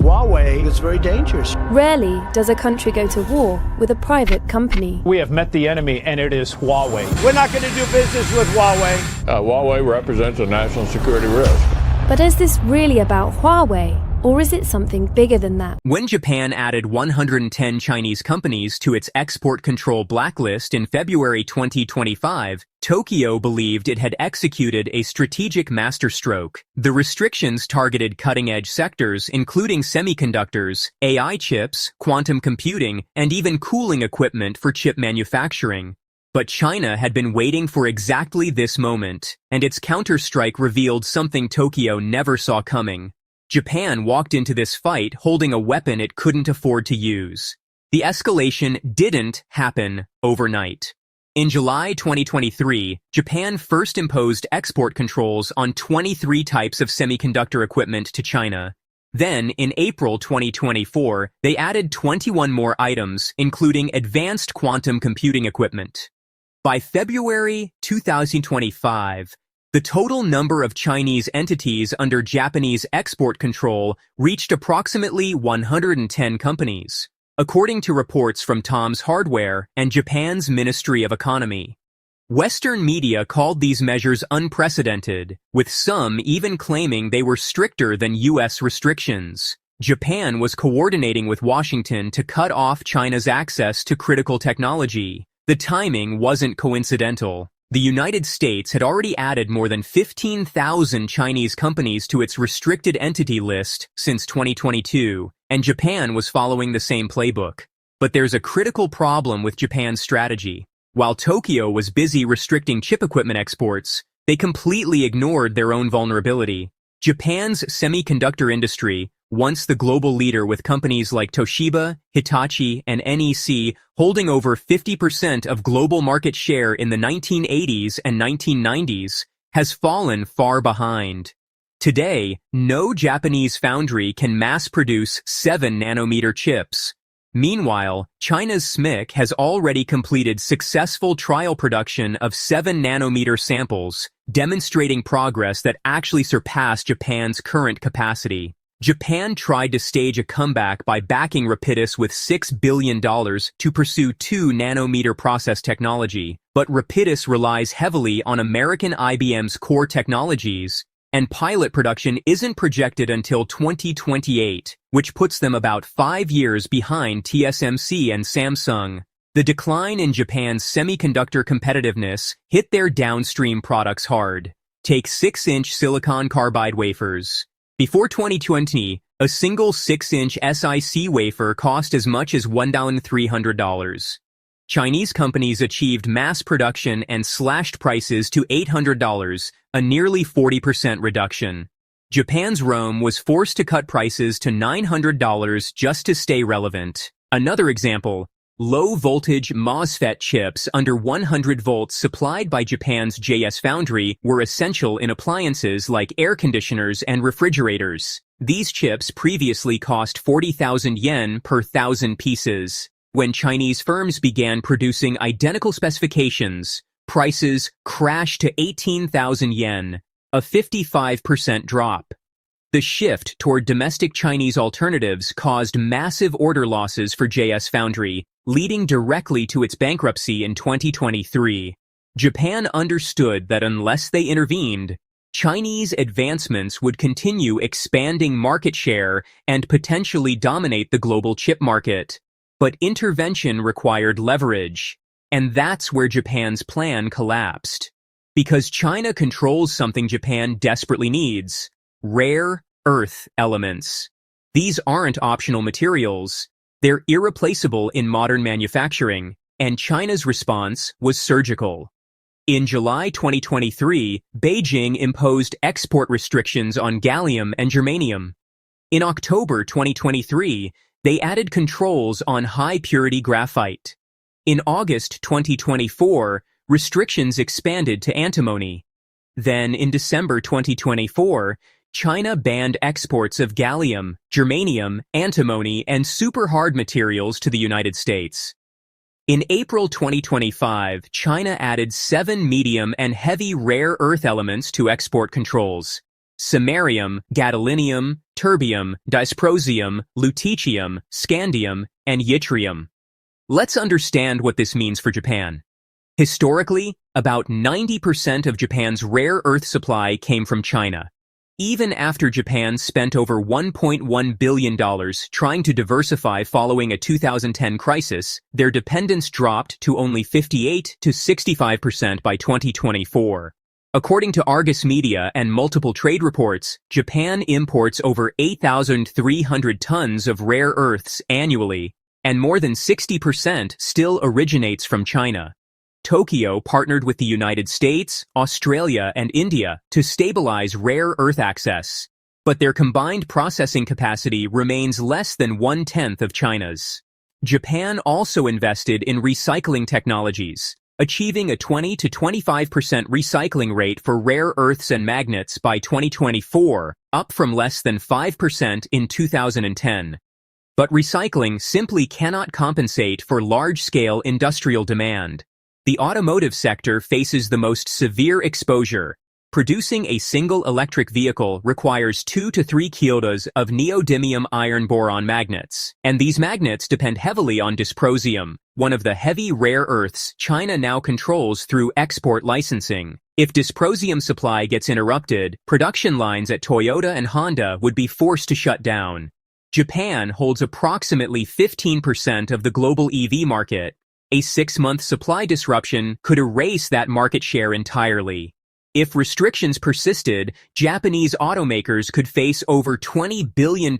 Huawei is very dangerous. Rarely does a country go to war with a private company. We have met the enemy, and it is Huawei. We're not going to do business with Huawei. Huawei represents a national security risk. But is this really about Huawei, or is it something bigger than that? When Japan added 110 Chinese companies to its export control blacklist in February 2025, Tokyo believed it had executed a strategic masterstroke. The restrictions targeted cutting-edge sectors including semiconductors, AI chips, quantum computing, and even cooling equipment for chip manufacturing. But China had been waiting for exactly this moment, and its counterstrike revealed something Tokyo never saw coming. Japan walked into this fight holding a weapon it couldn't afford to use. The escalation didn't happen overnight. In July 2023, Japan first imposed export controls on 23 types of semiconductor equipment to China. Then, in April 2024, they added 21 more items, including advanced quantum computing equipment. By February 2025, the total number of Chinese entities under Japanese export control reached approximately 110 companies, according to reports from Tom's Hardware and Japan's Ministry of Economy. Western media called these measures unprecedented, with some even claiming they were stricter than U.S. restrictions. Japan was coordinating with Washington to cut off China's access to critical technology. The timing wasn't coincidental. The United States had already added more than 15,000 Chinese companies to its restricted entity list since 2022, and Japan was following the same playbook. But there's a critical problem with Japan's strategy. While Tokyo was busy restricting chip equipment exports, they completely ignored their own vulnerability. Japan's semiconductor industry, once the global leader with companies like Toshiba, Hitachi, and NEC holding over 50% of global market share in the 1980s and 1990s, has fallen far behind. Today, no Japanese foundry can mass-produce 7-nanometer chips. Meanwhile, China's SMIC has already completed successful trial production of 7-nanometer samples, demonstrating progress that actually surpassed Japan's current capacity. Japan tried to stage a comeback by backing Rapidus with $6 billion to pursue 2-nanometer process technology, but Rapidus relies heavily on American IBM's core technologies, and pilot production isn't projected until 2028, which puts them about 5 years behind TSMC and Samsung. The decline in Japan's semiconductor competitiveness hit their downstream products hard. Take 6-inch silicon carbide wafers. Before 2020, a single 6-inch SiC wafer cost as much as $1,300. Chinese companies achieved mass production and slashed prices to $800, a nearly 40% reduction. Japan's ROHM was forced to cut prices to $900 just to stay relevant. Another example, low-voltage MOSFET chips under 100 volts supplied by Japan's JS Foundry were essential in appliances like air conditioners and refrigerators. These chips previously cost 40,000 yen per 1,000 pieces. When Chinese firms began producing identical specifications, prices crashed to 18,000 yen, a 55% drop. The shift toward domestic Chinese alternatives caused massive order losses for JS Foundry, leading directly to its bankruptcy in 2023. Japan understood that unless they intervened, Chinese advancements would continue expanding market share and potentially dominate the global chip market. But intervention required leverage, and that's where Japan's plan collapsed. Because China controls something Japan desperately needs: rare earth elements. These aren't optional materials. They're irreplaceable in modern manufacturing, and China's response was surgical. In July 2023, Beijing imposed export restrictions on gallium and germanium. In October 2023, they added controls on high-purity graphite. In August 2024, restrictions expanded to antimony. Then, in December 2024, China banned exports of gallium, germanium, antimony, and super-hard materials to the United States. In April 2025, China added 7 medium and heavy rare earth elements to export controls. samarium, gadolinium, terbium, dysprosium, lutetium, scandium, and yttrium. Let's understand what this means for Japan. Historically, about 90% of Japan's rare earth supply came from China. Even after Japan spent over $1.1 billion trying to diversify following a 2010 crisis, their dependence dropped to only 58 to 65% by 2024. According to Argus Media and multiple trade reports, Japan imports over 8,300 tons of rare earths annually, and more than 60% still originates from China. Tokyo partnered with the United States, Australia, and India to stabilize rare earth access, but their combined processing capacity remains less than 1/10 of China's. Japan also invested in recycling technologies, achieving a 20 to 25% recycling rate for rare earths and magnets by 2024, up from less than 5% in 2010. But recycling simply cannot compensate for large-scale industrial demand. The automotive sector faces the most severe exposure. Producing a single electric vehicle requires 2 to 3 kilotons of neodymium iron boron magnets, and these magnets depend heavily on dysprosium, one of the heavy rare earths China now controls through export licensing. If dysprosium supply gets interrupted, production lines at Toyota and Honda would be forced to shut down. Japan holds approximately 15% of the global EV market. A 6-month supply disruption could erase that market share entirely. If restrictions persisted, Japanese automakers could face over $20 billion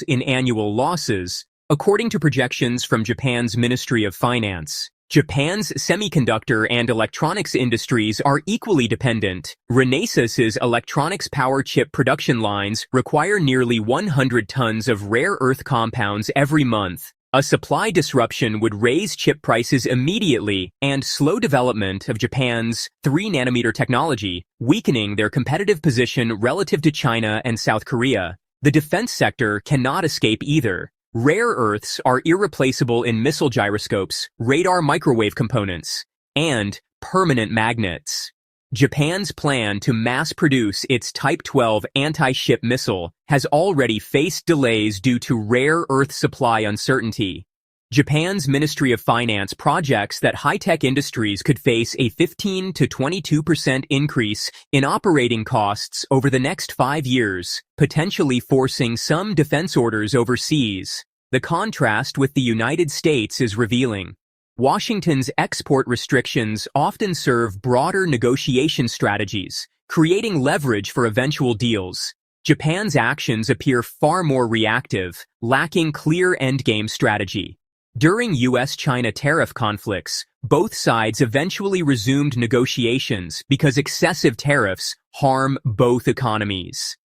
in annual losses, according to projections from Japan's Ministry of Finance. Japan's semiconductor and electronics industries are equally dependent. Renesas's electronics power chip production lines require nearly 100 tons of rare earth compounds every month. A supply disruption would raise chip prices immediately and slow development of Japan's 3-nanometer technology, weakening their competitive position relative to China and South Korea. The defense sector cannot escape either. Rare earths are irreplaceable in missile gyroscopes, radar microwave components, and permanent magnets. Japan's plan to mass-produce its Type 12 anti-ship missile has already faced delays due to rare earth supply uncertainty. Japan's Ministry of Finance projects that high-tech industries could face a 15 to 22% increase in operating costs over the next 5 years, potentially forcing some defense orders overseas. The contrast with the United States is revealing. Washington's export restrictions often serve broader negotiation strategies, creating leverage for eventual deals. Japan's actions appear far more reactive, lacking clear endgame strategy. During US-China tariff conflicts, both sides eventually resumed negotiations because excessive tariffs harm both economies.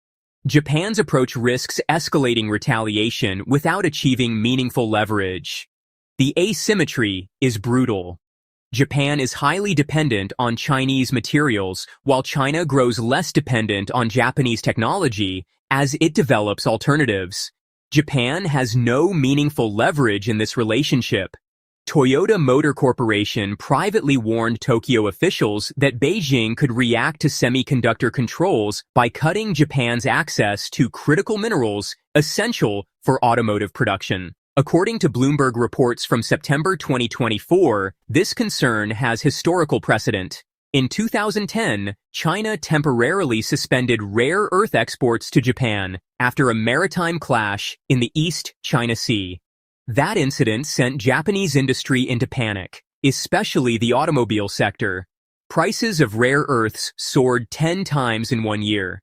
Japan's approach risks escalating retaliation without achieving meaningful leverage. The asymmetry is brutal. Japan is highly dependent on Chinese materials, while China grows less dependent on Japanese technology as it develops alternatives. Japan has no meaningful leverage in this relationship. Toyota Motor Corporation privately warned Tokyo officials that Beijing could react to semiconductor controls by cutting Japan's access to critical minerals essential for automotive production. According to Bloomberg reports from September 2024, this concern has historical precedent. In 2010, China temporarily suspended rare earth exports to Japan after a maritime clash in the East China Sea. That incident sent Japanese industry into panic, especially the automobile sector. Prices of rare earths soared 10 times in 1 year.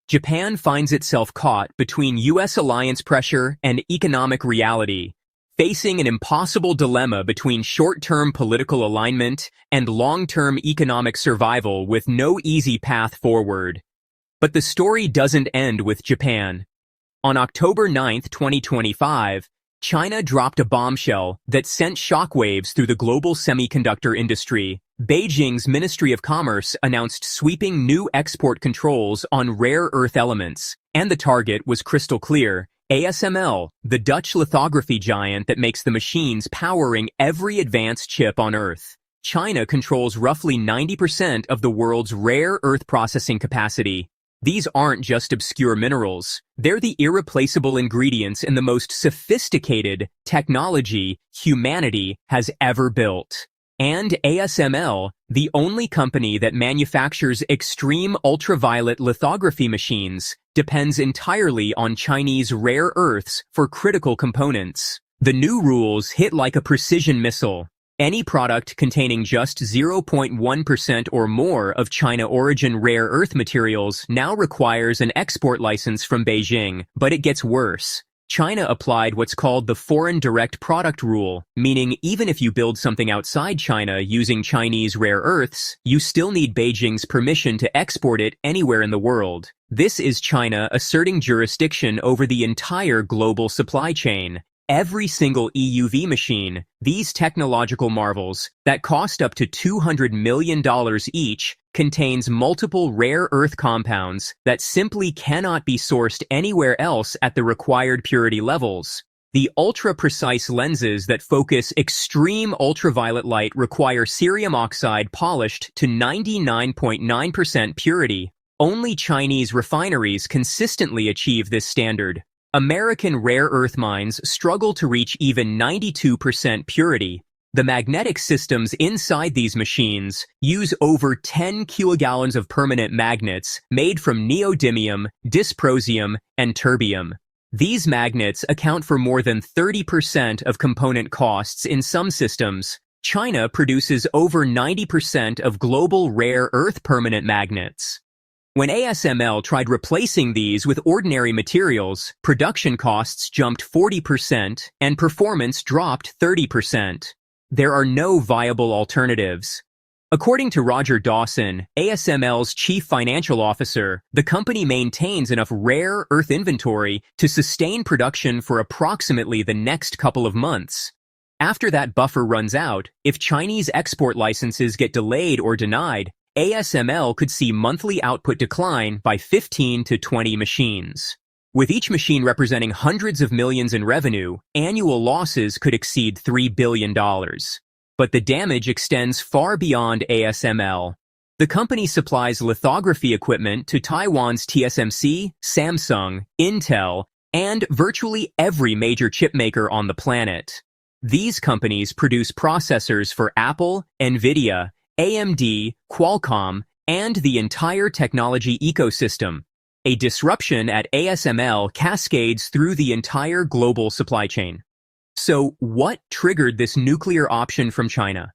Japan finds itself caught between U.S. alliance pressure and economic reality, facing an impossible dilemma between short-term political alignment and long-term economic survival with no easy path forward. But the story doesn't end with Japan. On October 9, 2025, China dropped a bombshell that sent shockwaves through the global semiconductor industry. Beijing's Ministry of Commerce announced sweeping new export controls on rare earth elements, and the target was crystal clear: ASML, the Dutch lithography giant that makes the machines powering every advanced chip on Earth. China controls roughly 90% of the world's rare earth processing capacity. These aren't just obscure minerals. They're the irreplaceable ingredients in the most sophisticated technology humanity has ever built. And ASML, the only company that manufactures extreme ultraviolet lithography machines, depends entirely on Chinese rare earths for critical components. The new rules hit like a precision missile. Any product containing just 0.1% or more of China-origin rare earth materials now requires an export license from Beijing, but it gets worse. China applied what's called the Foreign Direct Product Rule, meaning even if you build something outside China using Chinese rare earths, you still need Beijing's permission to export it anywhere in the world. This is China asserting jurisdiction over the entire global supply chain. Every single EUV machine, these technological marvels, that cost up to $200 million each, contains multiple rare earth compounds that simply cannot be sourced anywhere else at the required purity levels. The ultra-precise lenses that focus extreme ultraviolet light require cerium oxide polished to 99.9% purity. Only Chinese refineries consistently achieve this standard. American rare earth mines struggle to reach even 92% purity. The magnetic systems inside these machines use over 10 kilogallons of permanent magnets made from neodymium, dysprosium, and terbium. These magnets account for more than 30% of component costs in some systems. China produces over 90% of global rare earth permanent magnets. When ASML tried replacing these with ordinary materials, production costs jumped 40% and performance dropped 30%. There are no viable alternatives. According to Roger Dawson, ASML's chief financial officer, the company maintains enough rare earth inventory to sustain production for approximately the next couple of months. After that buffer runs out, if Chinese export licenses get delayed or denied, ASML could see monthly output decline by 15 to 20 machines. With each machine representing hundreds of millions in revenue, annual losses could exceed $3 billion. But the damage extends far beyond ASML. The company supplies lithography equipment to Taiwan's TSMC, Samsung, Intel, and virtually every major chipmaker on the planet. These companies produce processors for Apple, Nvidia, AMD, Qualcomm, and the entire technology ecosystem. A disruption at ASML cascades through the entire global supply chain. So, what triggered this nuclear option from China?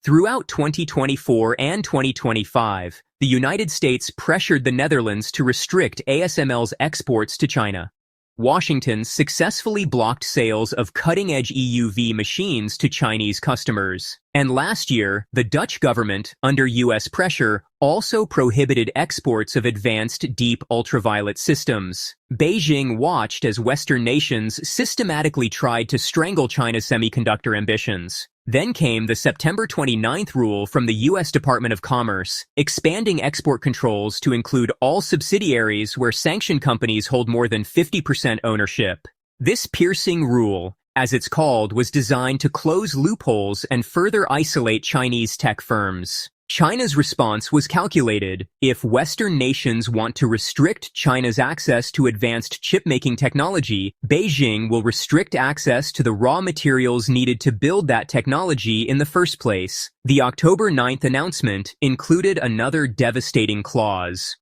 Throughout 2024 and 2025, the United States pressured the Netherlands to restrict ASML's exports to China. Washington successfully blocked sales of cutting-edge EUV machines to Chinese customers. And last year, the Dutch government, under U.S. pressure, also prohibited exports of advanced deep ultraviolet systems. Beijing watched as Western nations systematically tried to strangle China's semiconductor ambitions. Then came the September 29th rule from the U.S. Department of Commerce, expanding export controls to include all subsidiaries where sanctioned companies hold more than 50% ownership. This piercing rule, as it's called, was designed to close loopholes and further isolate Chinese tech firms. China's response was calculated. If Western nations want to restrict China's access to advanced chip-making technology, Beijing will restrict access to the raw materials needed to build that technology in the first place. The October 9th announcement included another devastating clause.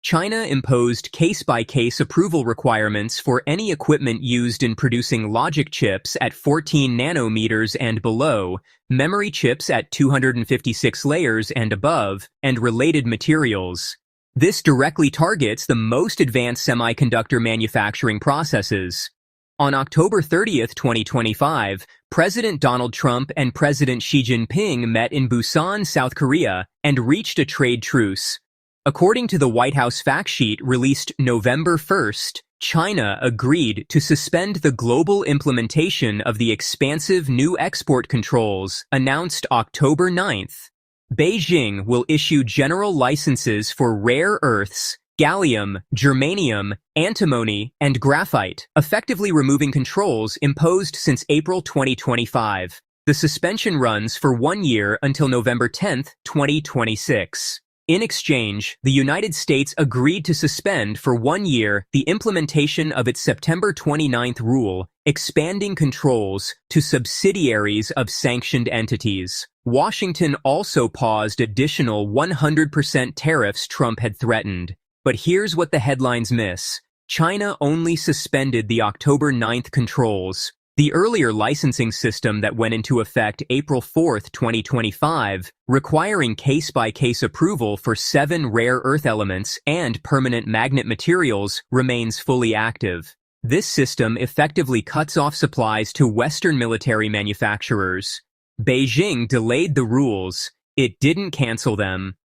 China imposed case-by-case approval requirements for any equipment used in producing logic chips at 14 nanometers and below, memory chips at 256 layers and above, and related materials. This directly targets the most advanced semiconductor manufacturing processes. On October 30th, 2025, President Donald Trump and President Xi Jinping met in Busan, South Korea, and reached a trade truce. According to the White House fact sheet released November 1st, China agreed to suspend the global implementation of the expansive new export controls announced October 9th. Beijing will issue general licenses for rare earths, gallium, germanium, antimony, and graphite, effectively removing controls imposed since April 2025. The suspension runs for 1 year until November 10, 2026. In exchange, the United States agreed to suspend for 1 year the implementation of its September 29th rule, expanding controls to subsidiaries of sanctioned entities. Washington also paused additional 100% tariffs Trump had threatened. But here's what the headlines miss. China only suspended the October 9th controls. The earlier licensing system that went into effect April 4, 2025, requiring case-by-case approval for 7 rare earth elements and permanent magnet materials, remains fully active. This system effectively cuts off supplies to Western military manufacturers. Beijing delayed the rules. It didn't cancel them.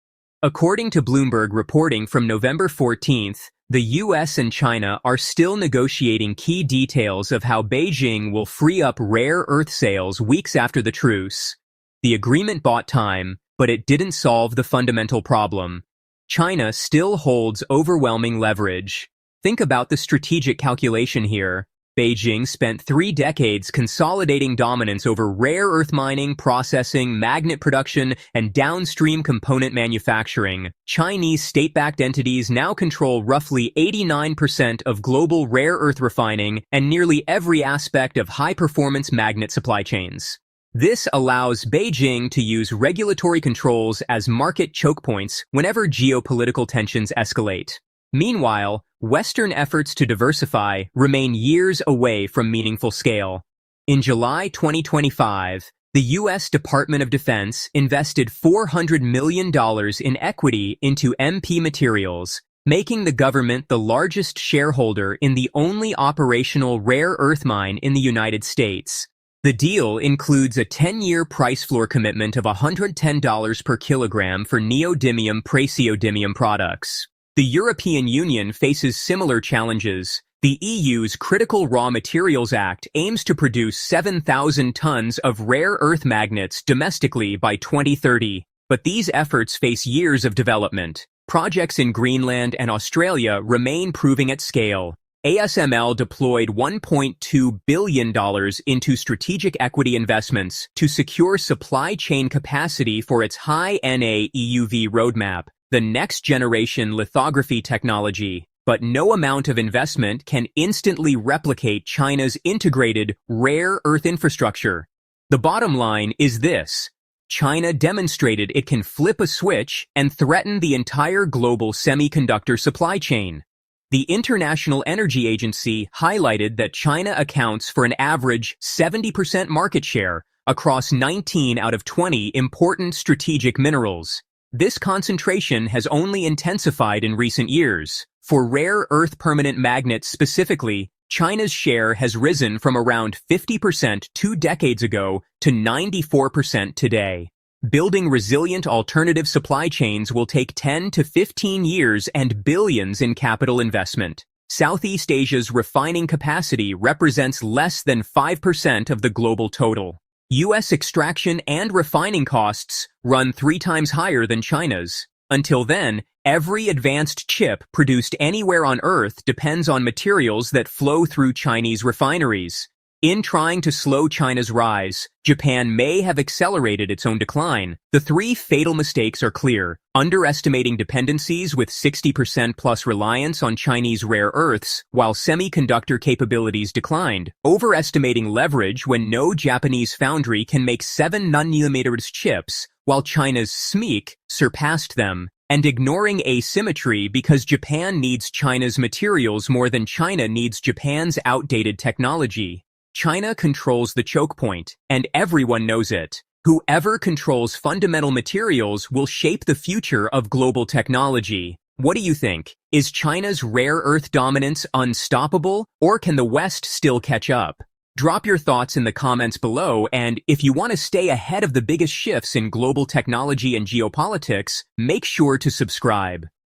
According to Bloomberg reporting from November 14th, the US and China are still negotiating key details of how Beijing will free up rare earth sales weeks after the truce. The agreement bought time, but it didn't solve the fundamental problem. China still holds overwhelming leverage. Think about the strategic calculation here. Beijing spent 3 decades consolidating dominance over rare earth mining, processing, magnet production, and downstream component manufacturing. Chinese state-backed entities now control roughly 89% of global rare earth refining and nearly every aspect of high-performance magnet supply chains. This allows Beijing to use regulatory controls as market choke points whenever geopolitical tensions escalate. Meanwhile, Western efforts to diversify remain years away from meaningful scale. In July 2025, the U.S. Department of Defense invested $400 million in equity into MP Materials, making the government the largest shareholder in the only operational rare earth mine in the United States. The deal includes a 10-year price floor commitment of $110 per kilogram for neodymium-praseodymium products. The European Union faces similar challenges. The EU's Critical Raw Materials Act aims to produce 7,000 tons of rare earth magnets domestically by 2030, but these efforts face years of development. Projects in Greenland and Australia remain proving at scale. ASML deployed $1.2 billion into strategic equity investments to secure supply chain capacity for its high-NA EUV roadmap, the next-generation lithography technology. But no amount of investment can instantly replicate China's integrated rare earth infrastructure. The bottom line is this: China demonstrated it can flip a switch and threaten the entire global semiconductor supply chain. The International Energy Agency highlighted that China accounts for an average 70% market share across 19 out of 20 important strategic minerals. This concentration has only intensified in recent years. For rare earth permanent magnets specifically, China's share has risen from around 50% 2 decades ago to 94% today. Building resilient alternative supply chains will take 10 to 15 years and billions in capital investment. Southeast Asia's refining capacity represents less than 5% of the global total. U.S. extraction and refining costs run 3 times higher than China's. Until then, every advanced chip produced anywhere on Earth depends on materials that flow through Chinese refineries. In trying to slow China's rise, Japan may have accelerated its own decline. The 3 fatal mistakes are clear: underestimating dependencies with 60% plus reliance on Chinese rare earths, while semiconductor capabilities declined; overestimating leverage when no Japanese foundry can make 7 nanometers chips, while China's SMIC surpassed them; and ignoring asymmetry because Japan needs China's materials more than China needs Japan's outdated technology. China controls the choke point, and everyone knows it. Whoever controls fundamental materials will shape the future of global technology. What do you think? Is China's rare earth dominance unstoppable, or can the West still catch up? Drop your thoughts in the comments below, and if you want to stay ahead of the biggest shifts in global technology and geopolitics, make sure to subscribe.